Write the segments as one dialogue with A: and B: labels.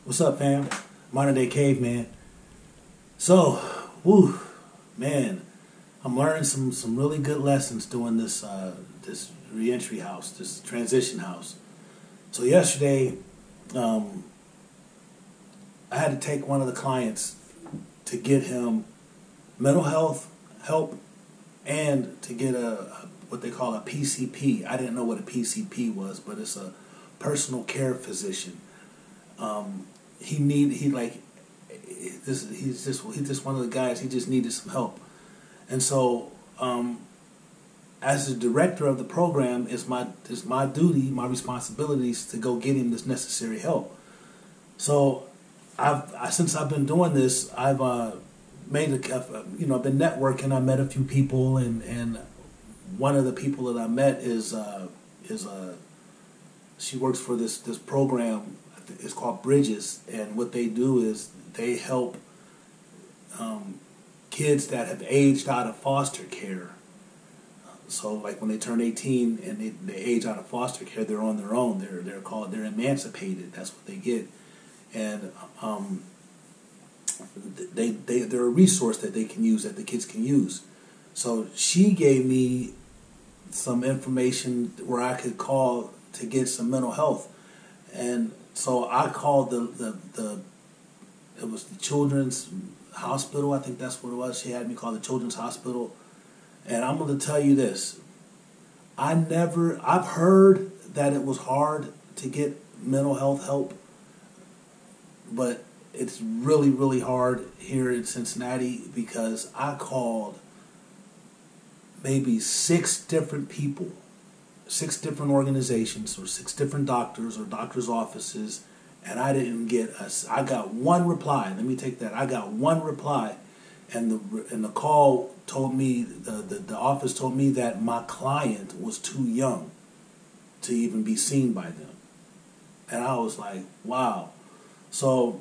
A: What's up, fam? Modern Day Caveman. So, woo, man, I'm learning some really good lessons doing this this reentry house, this transition house. So yesterday, I had to take one of the clients to get him mental health help and to get what they call a PCP. I didn't know what a PCP was, but it's a personal care physician. He's just one of the guys. He just needed some help, and so as the director of the program, it's my duty, my responsibilities to go get him this necessary help. So since I've been doing this, I've made I've been networking. I met a few people, and one of the people that I met is she works for this program. It's called Bridges, and what they do is they help kids that have aged out of foster care. So, like when they turn 18 and they age out of foster care, they're on their own. They're emancipated. That's what they get, and they're a resource that they can use, that the kids can use. So she gave me some information where I could call to get some mental health, and so I called it was the Children's Hospital. I think that's what it was. She had me call the Children's Hospital. And I'm going to tell you this. I've heard that it was hard to get mental health help, but it's really, really hard here in Cincinnati because I called maybe 6 different people, 6 different organizations, or 6 different doctors or doctors' offices, and I didn't get I got one reply. Let me take that. I got one reply, and the call told me, the office told me that my client was too young to even be seen by them. And I was like, wow. So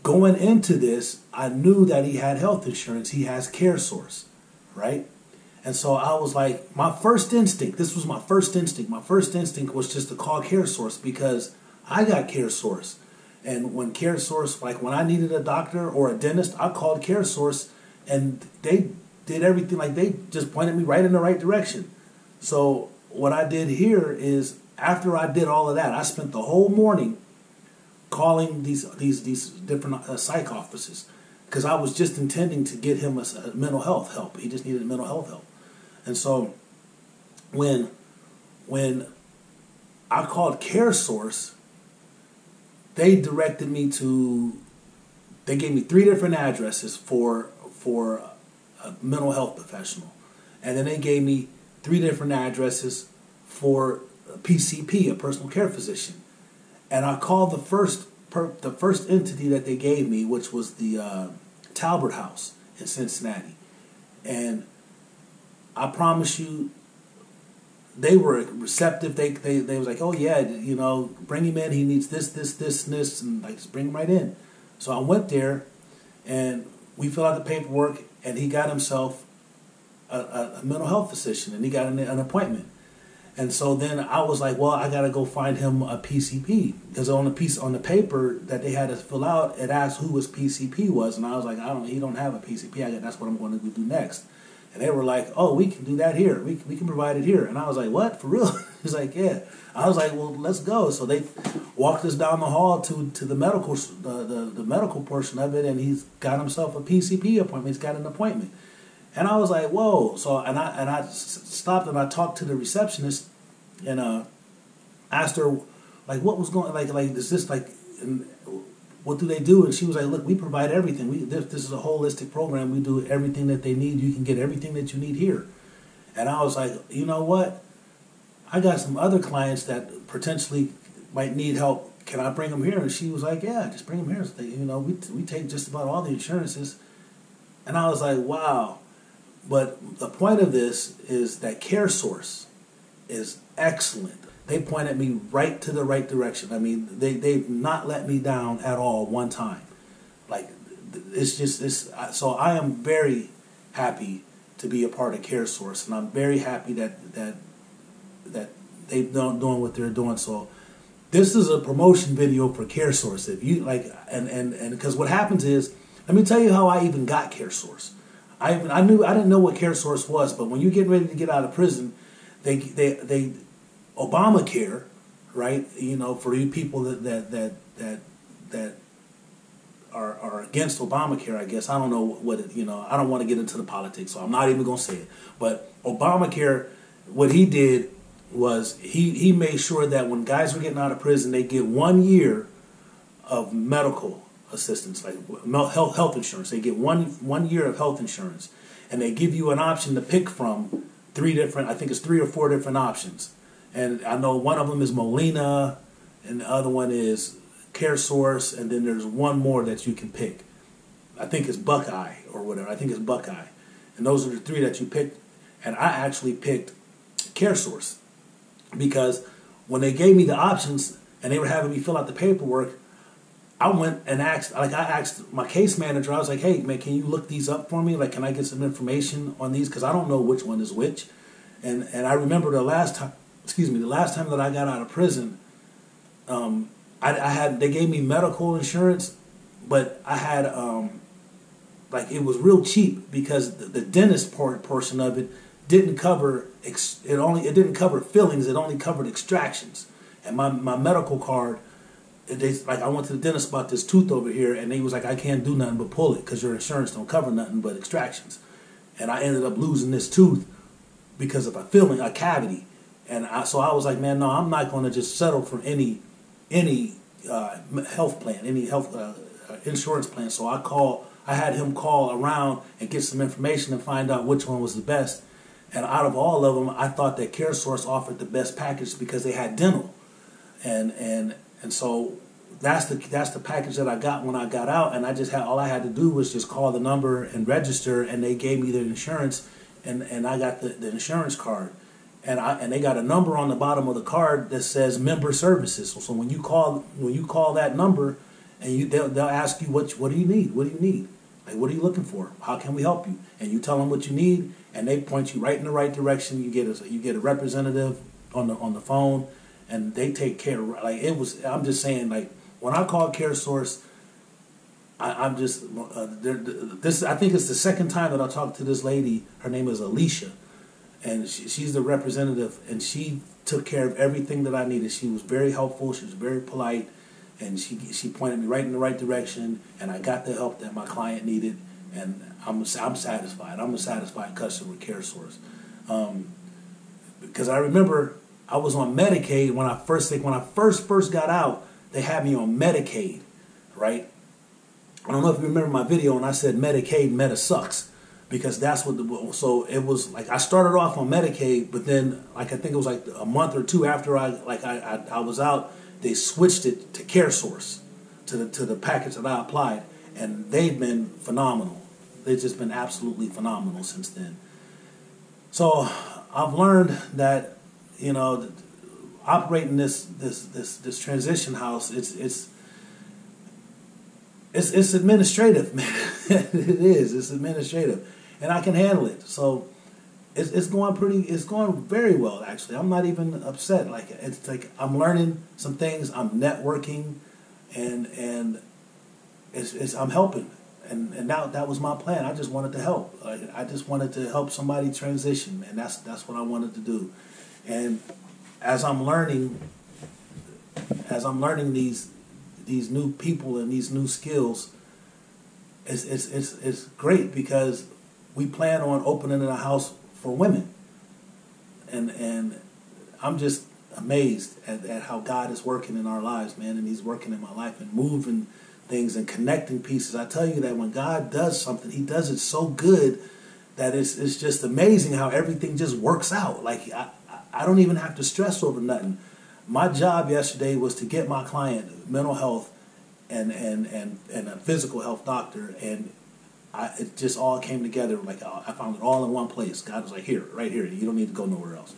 A: going into this, I knew that he had health insurance. He has CareSource, right? And so I was like, my first instinct was just to call CareSource because I got CareSource. And when CareSource, like when I needed a doctor or a dentist, I called CareSource and they did everything. Like they just pointed me right in the right direction. So what I did here is after I did all of that, I spent the whole morning calling these different psych offices because I was just intending to get him a mental health help. He just needed mental health help. And so when I called CareSource, they directed me they gave me 3 different addresses for a mental health professional. And then they gave me 3 different addresses for a PCP, a personal care physician. And I called the first entity that they gave me, which was the Talbert House in Cincinnati. And I promise you, they were receptive. They was like, oh yeah, bring him in. He needs this, and like just bring him right in. So I went there, and we filled out the paperwork, and he got himself a mental health physician, and he got an appointment. And so then I was like, well, I got to go find him a PCP because on the paper that they had to fill out, it asked who his PCP was, and I was like, he don't have a PCP. That's what I'm going to do next. And they were like, oh, we can do that here. We can provide it here. And I was like, what? For real? He's like, yeah. I was like, well, let's go. So they walked us down the hall to the medical the medical portion of it, and he's got himself a PCP appointment. He's got an appointment. And I was like, whoa. So and I stopped and I talked to the receptionist and asked her like what was going like is this like what do they do? And she was like, look, we provide everything. This is a holistic program. We do everything that they need. You can get everything that you need here. And I was like, you know what? I got some other clients that potentially might need help. Can I bring them here? And she was like, yeah, just bring them here. So we take just about all the insurances. And I was like, wow. But the point of this is that CareSource is excellent. They pointed me right to the right direction. I mean, they've not let me down at all one time. Like, so I am very happy to be a part of CareSource, and I'm very happy that they're doing what they're doing. So this is a promotion video for CareSource. If you like, and because what happens is, let me tell you how I even got CareSource. I didn't know what CareSource was, but when you get ready to get out of prison, they Obamacare, right? You know, for you people that are against Obamacare, I guess. I don't know what it, you know, I don't want to get into the politics, so I'm not even going to say it. But Obamacare, what he did was he made sure that when guys were getting out of prison, they get 1 year of medical assistance, like health insurance. They get one year of health insurance, and they give you an option to pick from three or four different options. And I know one of them is Molina, and the other one is CareSource, and then there's one more that you can pick. I think it's Buckeye or whatever. I think it's Buckeye. And those are the three that you picked. And I actually picked CareSource because when they gave me the options and they were having me fill out the paperwork, I went and asked, I asked my case manager, I was like, hey, man, can you look these up for me? Like, can I get some information on these? Because I don't know which one is which. And I remember the last time that I got out of prison, they gave me medical insurance, but I had it was real cheap because the dentist portion of it didn't cover it didn't cover fillings, it only covered extractions. And my medical card, I went to the dentist about this tooth over here, and they was like, I can't do nothing but pull it because your insurance don't cover nothing but extractions. And I ended up losing this tooth because of a cavity. And so I was like, man, no, I'm not going to just settle for any health plan, any health insurance plan. So I had him call around and get some information and find out which one was the best. And out of all of them, I thought that CareSource offered the best package because they had dental, and so that's the package that I got when I got out. And all I had to do was just call the number and register, and they gave me the insurance, and I got the insurance card. And they got a number on the bottom of the card that says member services. So when you call that number, and they'll ask you what do you need? What do you need? Like, what are you looking for? How can we help you? And you tell them what you need, and they point you right in the right direction. You get a representative on the phone, and they take care. Like, it was. I'm just saying, like, when I called CareSource, I'm just this. I think it's the second time that I talked to this lady. Her name is Alicia. And she's the representative, and she took care of everything that I needed. She was very helpful. She was very polite, and she pointed me right in the right direction. And I got the help that my client needed, and I'm satisfied. I'm a satisfied customer with CareSource, because I remember I was on Medicaid when I first got out. They had me on Medicaid, right? I don't know if you remember my video when I said Medicaid, Meta sucks. Because that's so it was like I started off on Medicaid, but then I think it was like a month or two after I was out, they switched it to CareSource, to the package that I applied, and they've been phenomenal. They've just been absolutely phenomenal since then. So I've learned that, you know, operating this transition house, it's administrative, man. It is. It's administrative, and I can handle it. So it's going very well, actually. I'm not even upset. Like, it's like I'm learning some things. I'm networking, and I'm helping. And now that was my plan. I just wanted to help. Like, I just wanted to help somebody transition, and that's what I wanted to do. And as I'm learning these new people and these new skills, it's great because we plan on opening a house for women, and I'm just amazed at how God is working in our lives, man, and He's working in my life and moving things and connecting pieces. I tell you that when God does something, He does it so good that it's just amazing how everything just works out. Like, I don't even have to stress over nothing. My job yesterday was to get my client mental health and a physical health doctor, and it just all came together. Like, I found it all in one place. God was like, here, right here. You don't need to go nowhere else.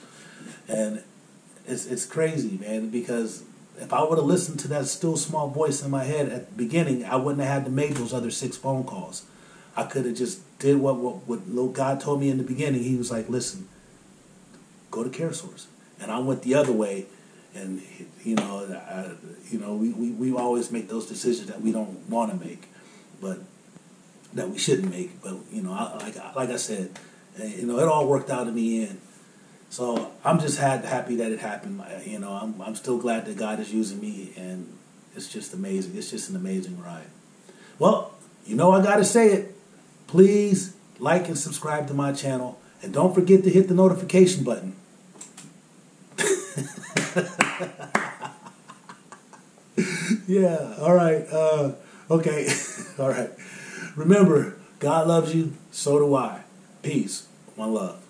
A: And it's crazy, man, because if I would have listened to that still small voice in my head at the beginning, I wouldn't have had to make those other 6 phone calls. I could have just did what little God told me in the beginning. He was like, listen, go to CareSource. And I went the other way. and we always make those decisions that we don't want to make, but that we shouldn't make. But like I said, it all worked out in the end. So I'm just happy that it happened. I'm still glad that God is using me, and it's just amazing. It's just an amazing ride. Well, I got to say it. Please like and subscribe to my channel, and don't forget to hit the notification button. Yeah, all right. Okay, all right. Remember, God loves you, so do I. Peace. One love.